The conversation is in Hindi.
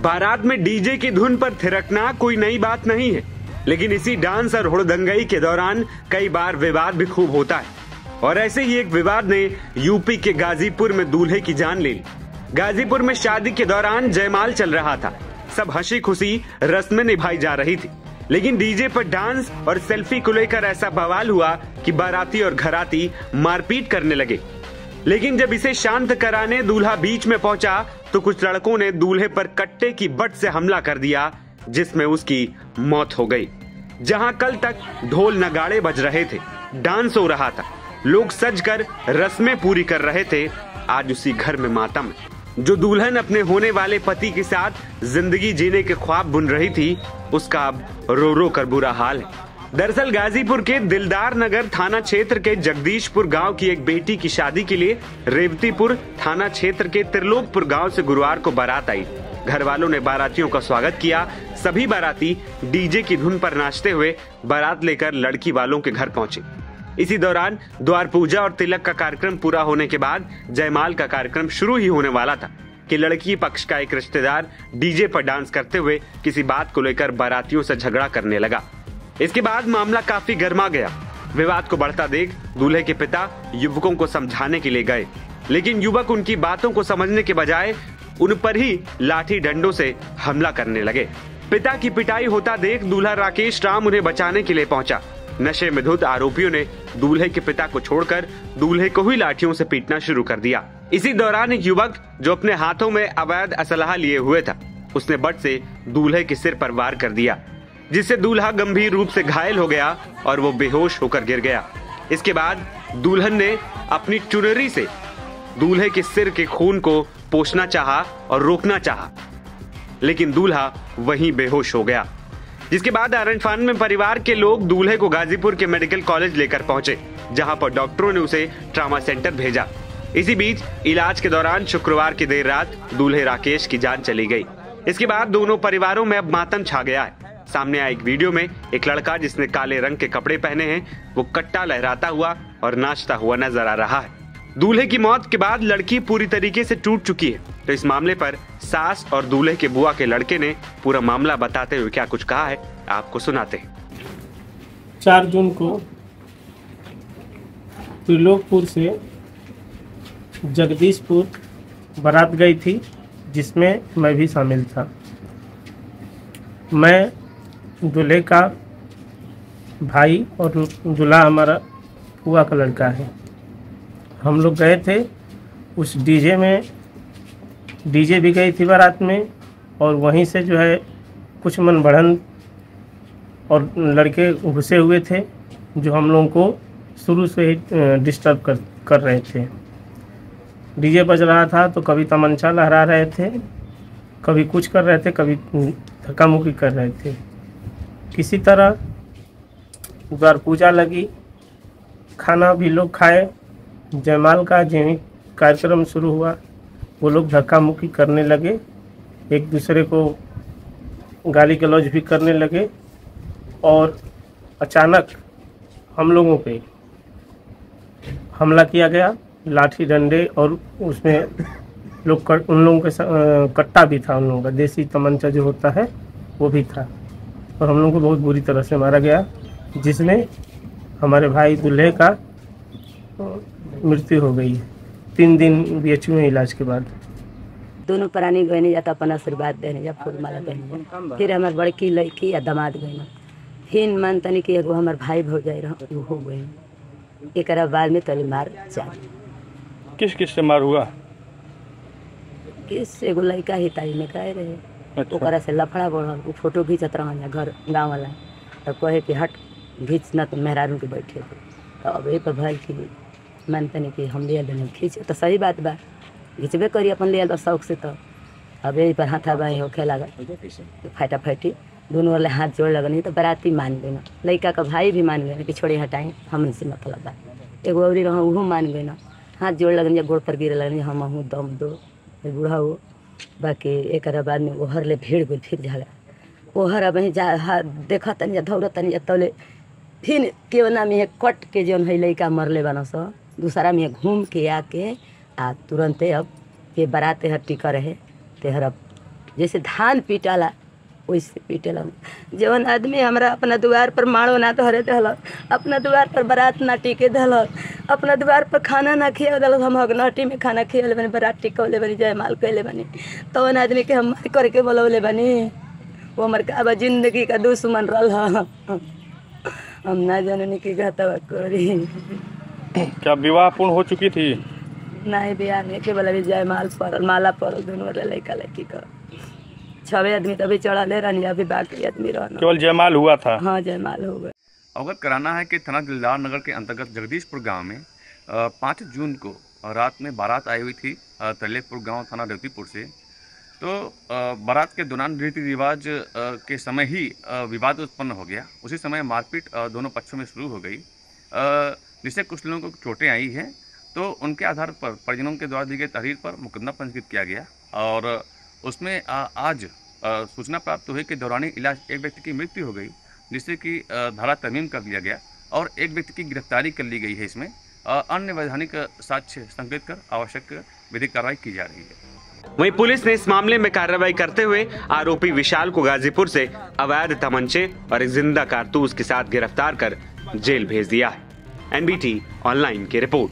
बारात में डीजे की धुन पर थिरकना कोई नई बात नहीं है, लेकिन इसी डांस और हुड़दंगई के दौरान कई बार विवाद भी खूब होता है। और ऐसे ही एक विवाद ने यूपी के गाजीपुर में दूल्हे की जान ले ली। गाजीपुर में शादी के दौरान जयमाल चल रहा था, सब हंसी खुशी रस्में निभाई जा रही थी, लेकिन डीजे पर डांस और सेल्फी को लेकर ऐसा बवाल हुआ कि बाराती और घराती मारपीट करने लगे। लेकिन जब इसे शांत कराने दूल्हा बीच में पहुंचा तो कुछ लड़कों ने दूल्हे पर कट्टे की बट से हमला कर दिया, जिसमें उसकी मौत हो गई। जहां कल तक ढोल नगाड़े बज रहे थे, डांस हो रहा था, लोग सजकर रस्में पूरी कर रहे थे, आज उसी घर में मातम है। जो दुल्हन अपने होने वाले पति के साथ जिंदगी जीने के ख्वाब बुन रही थी, उसका अब रो रो कर बुरा हाल है। दरअसल गाजीपुर के दिलदार नगर थाना क्षेत्र के जगदीशपुर गांव की एक बेटी की शादी के लिए रेवतीपुर थाना क्षेत्र के त्रिलोकपुर गांव से गुरुवार को बारात आई। घर वालों ने बारातियों का स्वागत किया। सभी बाराती डीजे की धुन पर नाचते हुए बारात लेकर लड़की वालों के घर पहुंचे। इसी दौरान द्वार पूजा और तिलक का कार्यक्रम पूरा होने के बाद जयमाल का कार्यक्रम शुरू ही होने वाला था कि लड़की पक्ष का एक रिश्तेदार डीजे पर डांस करते हुए किसी बात को लेकर बारातियों से झगड़ा करने लगा। इसके बाद मामला काफी गर्मा गया। विवाद को बढ़ता देख दूल्हे के पिता युवकों को समझाने के लिए गए, लेकिन युवक उनकी बातों को समझने के बजाय उन पर ही लाठी डंडों से हमला करने लगे। पिता की पिटाई होता देख दूल्हा राकेश राम उन्हें बचाने के लिए पहुंचा। नशे में धुत आरोपियों ने दूल्हे के पिता को छोड़कर दूल्हे को ही लाठियों से पीटना शुरू कर दिया। इसी दौरान एक युवक जो अपने हाथों में अवैध असलहा लिए हुए था, उसने बट से दूल्हे के सिर पर वार कर दिया, जिससे दूल्हा गंभीर रूप से घायल हो गया और वो बेहोश होकर गिर गया। इसके बाद दुल्हन ने अपनी चुनरी से दूल्हे के सिर के खून को पोंछना चाहा और रोकना चाहा, लेकिन दूल्हा वहीं बेहोश हो गया। जिसके बाद आरनफान में परिवार के लोग दूल्हे को गाजीपुर के मेडिकल कॉलेज लेकर पहुंचे, जहां पर डॉक्टरों ने उसे ट्रॉमा सेंटर भेजा। इसी बीच इलाज के दौरान शुक्रवार की देर रात दूल्हे राकेश की जान चली गई। इसके बाद दोनों परिवारों में अब मातम छा गया है। सामने आया एक वीडियो में एक लड़का जिसने काले रंग के कपड़े पहने हैं, वो कट्टा लहराता हुआ और नाचता हुआ नजर आ रहा है। दूल्हे की मौत के बाद लड़की पूरी तरीके से टूट चुकी है। तो इस मामले पर सास और दूल्हे के बुआ के लड़के ने पूरा मामला बताते हुए क्या कुछ कहा है, आपको सुनाते हैं। 4 जून को त्रिलोकपुर से जगदीशपुर बारात गई थी, जिसमें मैं भी शामिल था। मैं दूल्हे का भाई और दूल्हा हमारा बुआ का लड़का है। हम लोग गए थे उस डीजे में, डीजे भी गई थी बारात में, और वहीं से जो है कुछ मन बढ़न और लड़के घुसे हुए थे जो हम लोगों को शुरू से ही डिस्टर्ब कर रहे थे। डीजे बज रहा था तो कभी तमंचा लहरा रहे थे, कभी कुछ कर रहे थे, कभी धक्का मुक्की कर रहे थे। किसी तरह द्वार पूजा लगी, खाना भी लोग खाए। जयमाल का जो कार्यक्रम शुरू हुआ, वो लोग धक्का मुक्की करने लगे, एक दूसरे को गाली गलौज भी करने लगे, और अचानक हम लोगों पे हमला किया गया, लाठी डंडे, और उसमें लोग उन लोगों के कट्टा भी था, उन लोगों का देसी तमंचा जो होता है वो भी था, और हम लोगों को बहुत बुरी तरह से मारा गया, जिसमें हमारे भाई दूल्हे का मृत्यु हो गई। 3 दिन बीएचयू में इलाज के बाद। दोनों प्राणी गए जाता अपन आशीर्वाद देने जा, फूल माला देने। फिर हमार बड़की लड़की या दामाद गए, फिर मन तनी कि एगो हमार भाई भौजाई रह हो गए। एक बाद में तली मार जा। किस किस से मार हुआ? किस एगो लड़का ही ताई में कहे रहे। अच्छा। ओकरा से लफड़ा बढ़ल, वो फोटो खींचत रहा घर गाँव वाला, तब कहे कि हट घींच न, तो मेहरारू के बैठे थे। तो अब ये पर भल कि मन तनी कि हम ले लेने खींचे, तो सही बात बा, घिंचबे करी अपन ले तो शौक से। तो अब यही पर हाथा बाई होखे लगा, तो फाटा फाटी दोनों वाले हाथ जोड़ लगनी। तो बाराती मान गए ना, लड़का का भाई भी मान गए कि छोड़े हटाएं, हमसे मतलब बा। एगो अवरी रहा वो मान गए ना, हाथ जोड़ लगन, या गोड़ पर गिरे लगन, हम हूँ दम दो बूढ़ा हो। बाकी एक बाद में ओहर ले भीड़ गई, फिर झगड़ा ओहर। अब जा देखा तनी जा दौड़ तनी जा, तौले फिर केवना में कट के जौन है लड़का मरले बना सो, दूसरा में घूम के आके आ तुरंते अब के बारात हर टिका रहे तेहर अब जैसे धान पीटाला वैसे पीटेला। जवन आदमी हमरा अपना द्वार पर माड़ो ना धरे दहल, अपना द्वार पर बारात ना टिके दहल, अपना द्वार पर खाना ना खिया दहल, हम अगनहटी में खाना खियले बनी, बारात टिकवले बनी, जयमाल कैले बनी, तवन आदमी के हम मार करके बोलवले बनी। वो हमार का जिंदगी का दुश्मन रहा, हम ना जननी की घातवा करी। क्या विवाह पूर्ण हो चुकी थी? नहीं बिहार में के बोला जयमाल पड़ल, माला पड़ल, दोनों लड़का लड़की का 6 आदमी तभी चढ़ले रहनी, अभी बाकी आदमी रहना। केवल जयमाल हुआ था? हाँ जयमाल हो गया। अवगत कराना है कि थाना दिलदार नगर के अंतर्गत जगदीशपुर गांव में 5 जून को रात में बारात आई हुई थी तलेपुर गांव थाना रेवतीपुर से। तो बारात के दौरान रीति रिवाज के समय ही विवाद उत्पन्न हो गया। उसी समय मारपीट दोनों पक्षों में शुरू हो गई, जिससे कुछ लोगों को चोटें आई हैं। तो उनके आधार पर परिजनों के द्वारा दी गई तहरीर पर मुकदमा पंजीकृत किया गया और उसमें आज सूचना प्राप्त हुई कि दौरानी इलाज एक व्यक्ति की मृत्यु हो गई, जिससे कि धारा तरमीम कर दिया गया और एक व्यक्ति की गिरफ्तारी कर ली गई है। इसमें अन्य वैधानिक साक्ष्य संकलित कर आवश्यक विधिक कार्रवाई की जा रही है। वहीं पुलिस ने इस मामले में कार्रवाई करते हुए आरोपी विशाल को गाजीपुर से अवैध तमंचे और एक जिंदा कारतूस के साथ गिरफ्तार कर जेल भेज दिया है। NBT ऑनलाइन की रिपोर्ट।